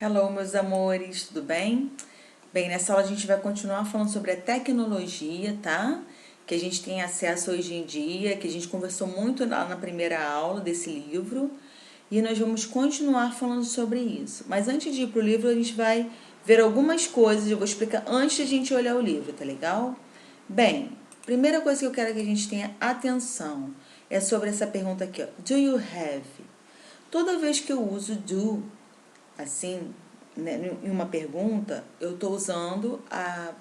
Hello, meus amores, tudo bem? Bem, nessa aula a gente vai continuar falando sobre a tecnologia, tá? Que a gente tem acesso hoje em dia, que a gente conversou muito lá na primeira aula desse livro, e nós vamos continuar falando sobre isso. Mas antes de ir pro livro, a gente vai ver algumas coisas, eu vou explicar antes de a gente olhar o livro, tá legal? Bem, primeira coisa que eu quero que a gente tenha atenção é sobre essa pergunta aqui, ó. Do you have? Toda vez que eu uso do, assim, né, em uma pergunta, eu estou usando a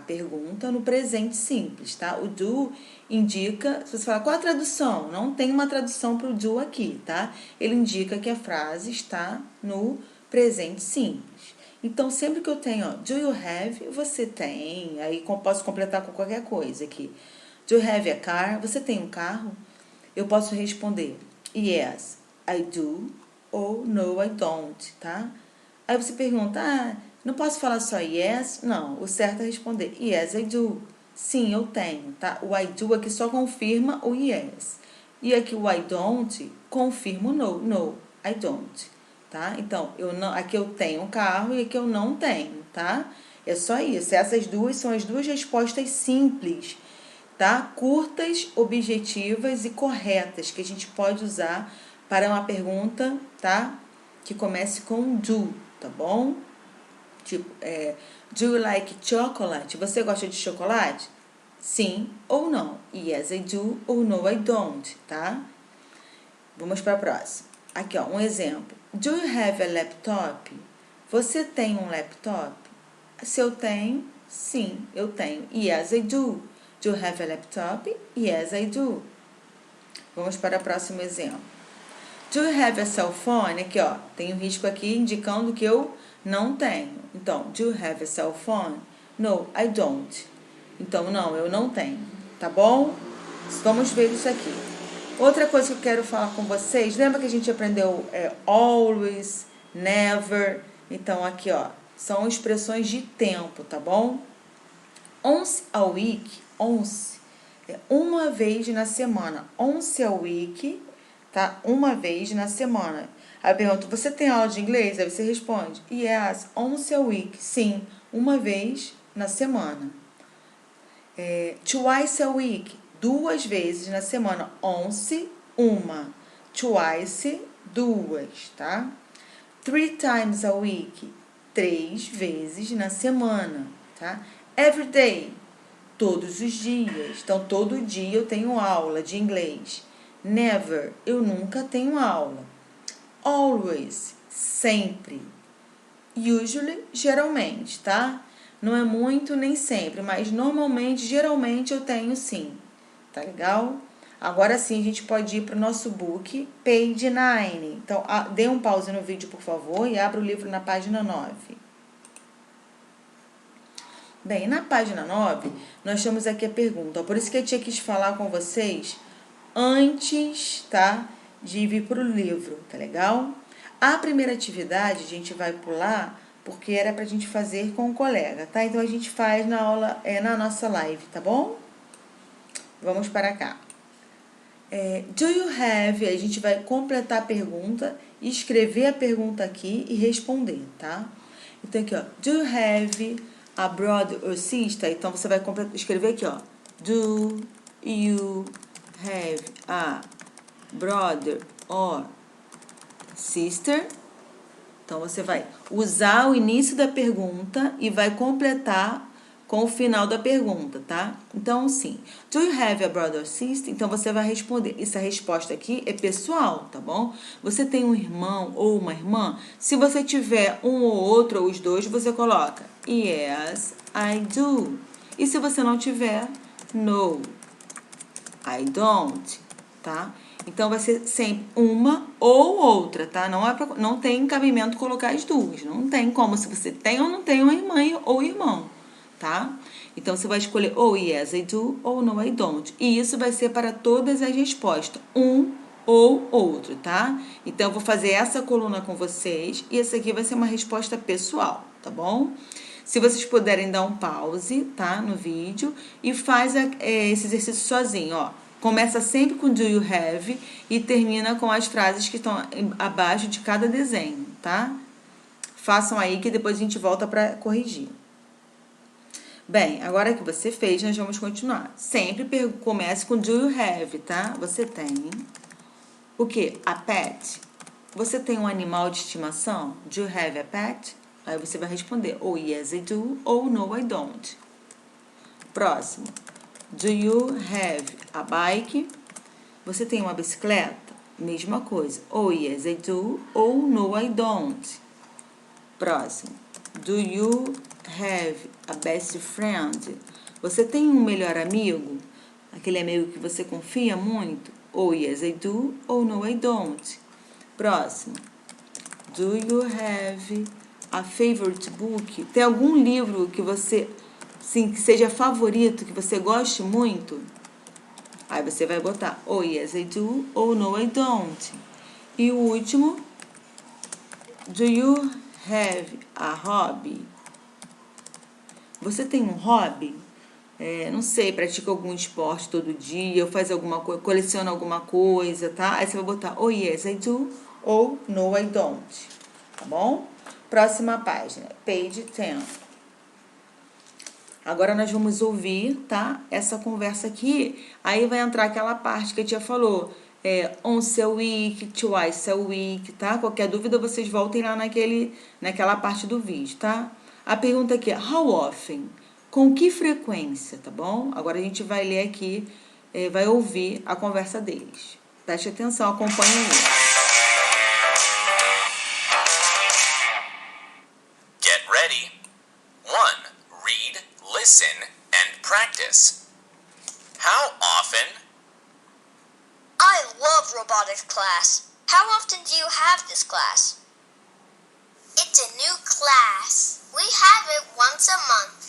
pergunta no presente simples, tá? O do indica, se você falar qual a tradução, não tem uma tradução para o do aqui, tá? Ele indica que a frase está no presente simples. Então, sempre que eu tenho, ó, do you have, você tem, aí posso completar com qualquer coisa aqui. Do you have a car? Você tem um carro? Eu posso responder yes, I do, ou no, I don't, tá? Aí você pergunta, não posso falar só yes? Não, o certo é responder yes, I do. Sim, eu tenho, tá? O I do aqui só confirma o yes. E aqui o I don't confirma o no. No, I don't, tá? Então, aqui eu tenho um carro e aqui eu não tenho, tá? É só isso. Essas duas são as duas respostas simples, tá? Curtas, objetivas e corretas que a gente pode usar para uma pergunta, tá? Que comece com do, tá bom? Tipo, do you like chocolate? Você gosta de chocolate? Sim ou não? Yes, I do ou no, I don't, tá? Vamos para a próxima. Aqui, ó, um exemplo. Do you have a laptop? Você tem um laptop? Se eu tenho, sim, eu tenho. Yes, I do. Do you have a laptop? Yes, I do. Vamos para o próximo exemplo. Do you have a cell phone? Aqui, ó, tem um risco aqui indicando que eu não tenho. Então, do you have a cell phone? No, I don't. Então, não, eu não tenho. Tá bom? Vamos ver isso aqui. Outra coisa que eu quero falar com vocês, lembra que a gente aprendeu always, never? Então, aqui, ó, são expressões de tempo, tá bom? Once a week, once, é uma vez na semana. Once a week, tá? Uma vez na semana. Aí eu pergunto, você tem aula de inglês? Aí você responde, yes, once a week. Sim, uma vez na semana. Twice a week, duas vezes na semana. Once, uma. Twice, duas, tá? Three times a week, três vezes na semana, tá? Every day, todos os dias. Então, todo dia eu tenho aula de inglês. Never, eu nunca tenho aula. Always, sempre. Usually, geralmente, tá? Não é muito nem sempre, mas normalmente, geralmente eu tenho sim. Tá legal? Agora sim, a gente pode ir para o nosso book, page 9. Então, dê um pause no vídeo, por favor, e abra o livro na página 9. Bem, na página 9, nós temos aqui a pergunta. Por isso que eu tinha quis falar com vocês antes, tá? De vir para o livro, tá legal? A primeira atividade a gente vai pular porque era pra gente fazer com o colega, tá? Então a gente faz na aula, na nossa live, tá bom? Vamos para cá. Do you have? A gente vai completar a pergunta, escrever a pergunta aqui e responder, tá? Então aqui, ó. Do you have a brother or sister? Então você vai escrever aqui, ó. Do you have a brother or sister? Então você vai usar o início da pergunta e vai completar com o final da pergunta, tá? Então, sim. Do you have a brother or sister? Então você vai responder. Essa resposta aqui é pessoal, tá bom? Você tem um irmão ou uma irmã? Se você tiver um ou outro ou os dois, você coloca yes, I do. E se você não tiver, no, I don't, tá? Então vai ser sempre uma ou outra, tá? Não tem cabimento colocar as duas. Não tem como se você tem ou não tem uma irmã ou irmão, tá? Então você vai escolher ou yes, I do ou no, I don't. E isso vai ser para todas as respostas, um ou outro, tá? Então eu vou fazer essa coluna com vocês e essa aqui vai ser uma resposta pessoal, tá bom? Se vocês puderem dar um pause, tá, no vídeo e faz esse exercício sozinho, ó. Começa sempre com do you have e termina com as frases que estão abaixo de cada desenho, tá? façam aí que depois a gente volta para corrigir. Bem, agora que você fez, nós vamos continuar. Sempre comece com do you have, tá? Você tem o quê? A pet. Você tem um animal de estimação? Do you have a pet? Aí você vai responder ou yes I do ou no I don't. Próximo. Do you have a bike? Você tem uma bicicleta? Mesma coisa. Ou yes I do ou no I don't. Próximo. Do you have a best friend? Você tem um melhor amigo? Aquele amigo que você confia muito? Ou yes I do ou no I don't. Próximo. Do you have a favorite book? Tem algum livro que você, sim, que seja favorito, que você goste muito? Aí você vai botar ou yes I do ou no I don't. E o último, do you have a hobby? Você tem um hobby? Não sei, pratica algum esporte todo dia, ou faz alguma coisa, coleciona alguma coisa, tá? Aí você vai botar ou yes I do ou no I don't, tá bom? Próxima página, page 10. Agora nós vamos ouvir, tá? Essa conversa aqui, aí vai entrar aquela parte que a tia falou, once a week, twice a week, tá? Qualquer dúvida, vocês voltem lá naquela parte do vídeo, tá? A pergunta aqui é, how often? Com que frequência, tá bom? Agora a gente vai ler aqui, vai ouvir a conversa deles. Preste atenção, acompanhe aí. Get ready. 1. Read, listen, and practice. How often? I love robotics class. How often do you have this class? It's a new class. We have it once a month.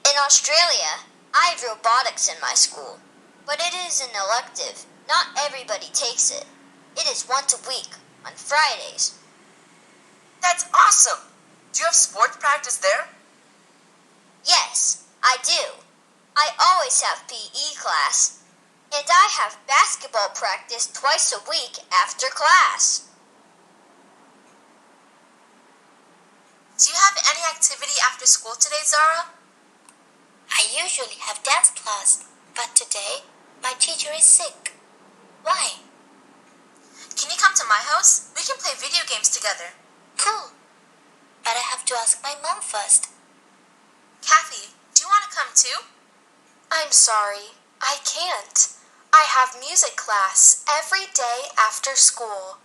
In Australia, I have robotics in my school, but it is an elective. Not everybody takes it. It is once a week, on Fridays. That's awesome! Do you have sports practice there? Yes, I do. I always have PE class, and I have basketball practice twice a week after class. Do you have any activity after school today, Zara? I usually have dance class, but today my teacher is sick. Why? Can you come to my house? We can play video games together. Cool. But I have to ask my mom first. Kathy, do you want to come too? I'm sorry, I can't. I have music class every day after school.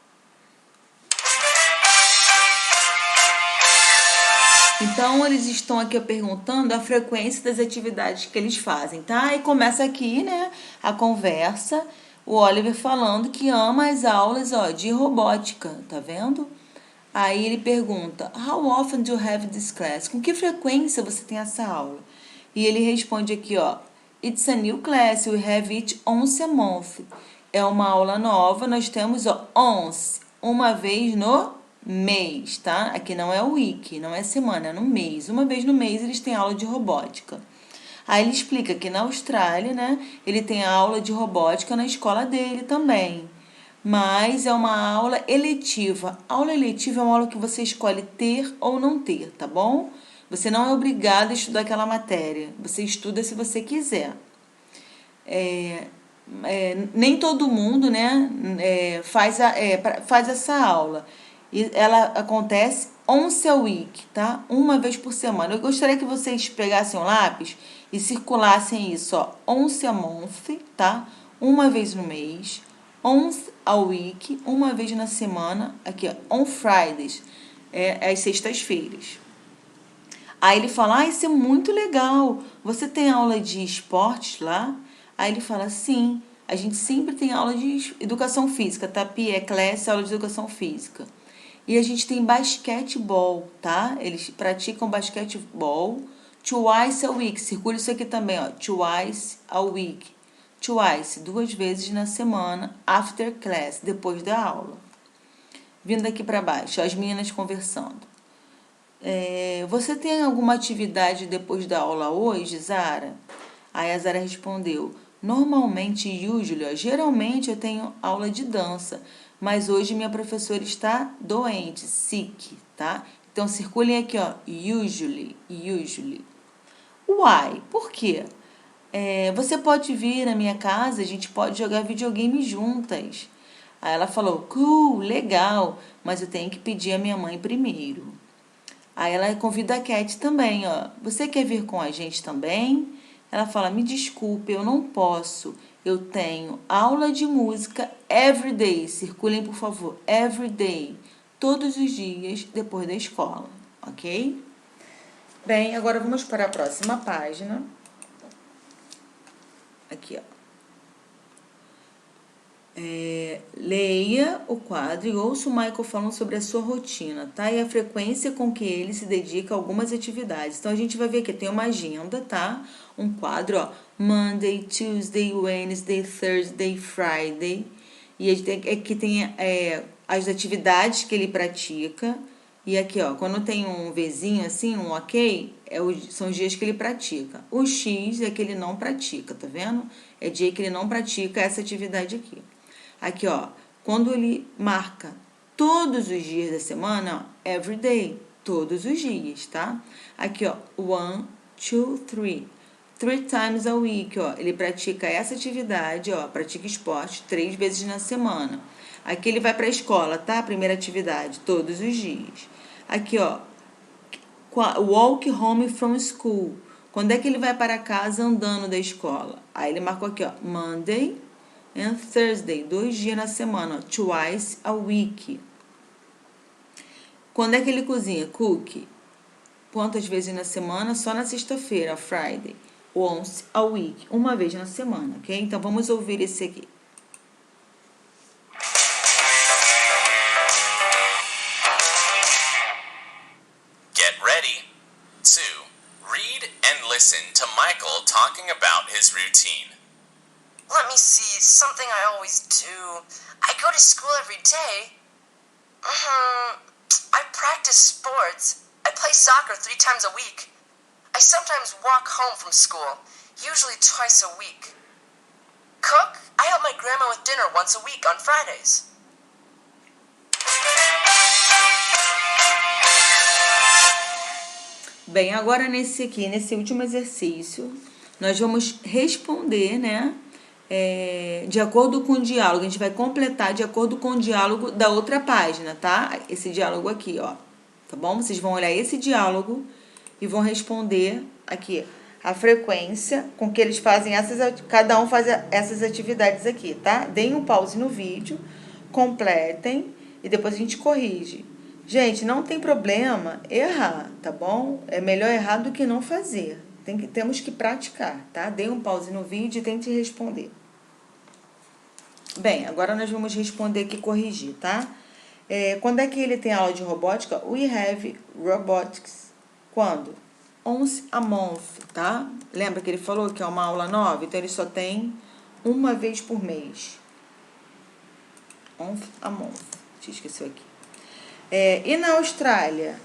Então, eles estão aqui perguntando a frequência das atividades que eles fazem, tá? E começa aqui, né, a conversa, o Oliver falando que ama as aulas, de robótica, tá vendo? Aí ele pergunta, how often do you have this class? Com que frequência você tem essa aula? E ele responde aqui, it's a new class, we have it once a month. É uma aula nova, nós temos, once, uma vez no mês, tá? Aqui não é week, não é semana, é no mês. Uma vez no mês eles têm aula de robótica. Aí ele explica que na Austrália, né, ele tem aula de robótica na escola dele também. Mas é uma aula eletiva. Aula eletiva é uma aula que você escolhe ter ou não ter, tá bom? Você não é obrigado a estudar aquela matéria. Você estuda se você quiser. Nem todo mundo, né, faz essa aula. E ela acontece once a week, tá? Uma vez por semana. Eu gostaria que vocês pegassem um lápis e circulassem isso, once a month, tá? Uma vez no mês. Once a week, uma vez na semana. Aqui, on Fridays, às sextas-feiras. Aí ele fala, isso é muito legal. Você tem aula de esportes lá? Aí ele fala, sim, a gente sempre tem aula de educação física, tá? PE Class, aula de educação física. E a gente tem basquetebol, tá? Eles praticam basquetebol twice a week. Circula isso aqui também, twice a week. Twice, 2 vezes na semana, after class, depois da aula. Vindo aqui para baixo, as meninas conversando. Você tem alguma atividade depois da aula hoje, Zara? Aí a Zara respondeu, normalmente, usually, geralmente eu tenho aula de dança, mas hoje minha professora está doente, sick, tá? Então, circulem aqui, ó, usually, usually. Why? Por quê? Você pode vir na minha casa, a gente pode jogar videogame juntas. Aí ela falou, cool, legal, mas eu tenho que pedir a minha mãe primeiro. Aí ela convida a Cat também, ó. Você quer vir com a gente também? Ela fala, me desculpe, eu não posso. Eu tenho aula de música every day. Circulem, por favor, every day. Todos os dias depois da escola, ok? Bem, agora vamos para a próxima página. Aqui, ó. Leia o quadro e ouça o Michael falando sobre a sua rotina, tá? E a frequência com que ele se dedica a algumas atividades. Então, a gente vai ver aqui, tem uma agenda, tá? Um quadro, ó. Monday, Tuesday, Wednesday, Thursday, Friday. E aqui tem as atividades que ele pratica. E aqui, ó, quando tem um Vzinho assim, um ok, são os dias que ele pratica. O X é que ele não pratica, tá vendo? É dia que ele não pratica essa atividade aqui. Aqui, ó, quando ele marca todos os dias da semana, ó, every day, todos os dias, tá? Aqui, ó, 1, 2, 3. 3 times a week, ó, ele pratica essa atividade, ó, pratica esporte 3 vezes na semana. Aqui ele vai para a escola, tá? Primeira atividade, todos os dias. Aqui, ó, walk home from school. Quando é que ele vai para casa andando da escola? Aí ele marcou aqui, ó, Monday and Thursday, 2 dias na semana, ó, twice a week. Quando é que ele cozinha? Cook. Quantas vezes na semana? Só na sexta-feira, Friday. Once a week, uma vez na semana, ok? Então, vamos ouvir esse aqui. Get ready to read and listen to Michael talking about his routine. Let me see, something I always do. I go to school every day. I practice sports. I play soccer 3 times a week. I sometimes walk home from school, usually twice a week. Cook? I help my grandma with dinner once a week on Fridays. Bem, agora nesse último exercício, nós vamos responder, né? De acordo com o diálogo, a gente vai completar de acordo com o diálogo da outra página, tá? Esse diálogo aqui, ó, tá bom? Vocês vão olhar esse diálogo e vão responder aqui a frequência com que eles fazem cada um faz essas atividades aqui, tá? Deem um pause no vídeo, completem e depois a gente corrige. Gente, não tem problema errar, tá bom? É melhor errar do que não fazer. Temos que praticar, tá? Dê um pause no vídeo e tente responder. Bem, agora nós vamos responder aqui e corrigir, tá? Quando é que ele tem aula de robótica? We have robotics. Quando? Once a month, tá? Lembra que ele falou que é uma aula nova? Então, ele só tem uma vez por mês. Once a month. Deixa eu esquecer aqui. E na Austrália?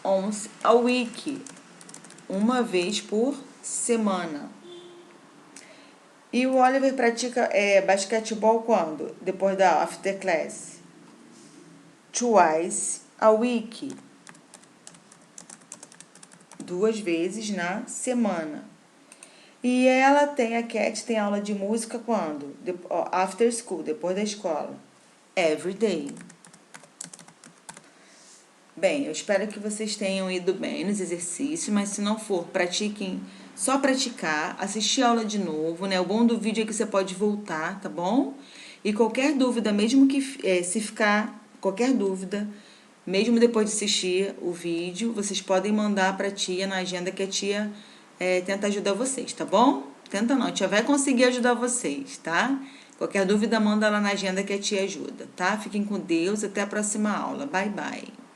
Once a week. Uma vez por semana. E o Oliver pratica basquetebol quando? Depois da after class. Twice a week. 2 vezes na semana. E a Cat tem aula de música quando? After school, depois da escola. Every day. Bem, eu espero que vocês tenham ido bem nos exercícios, mas se não for, pratiquem, só praticar, assistir a aula de novo, né? O bom do vídeo é que você pode voltar, tá bom? E qualquer dúvida, mesmo que se ficar qualquer dúvida, mesmo depois de assistir o vídeo, vocês podem mandar para a tia na agenda que a tia tenta ajudar vocês, tá bom? Tenta não, a tia vai conseguir ajudar vocês, tá? Qualquer dúvida, manda lá na agenda que a tia ajuda, tá? Fiquem com Deus, até a próxima aula. Bye, bye.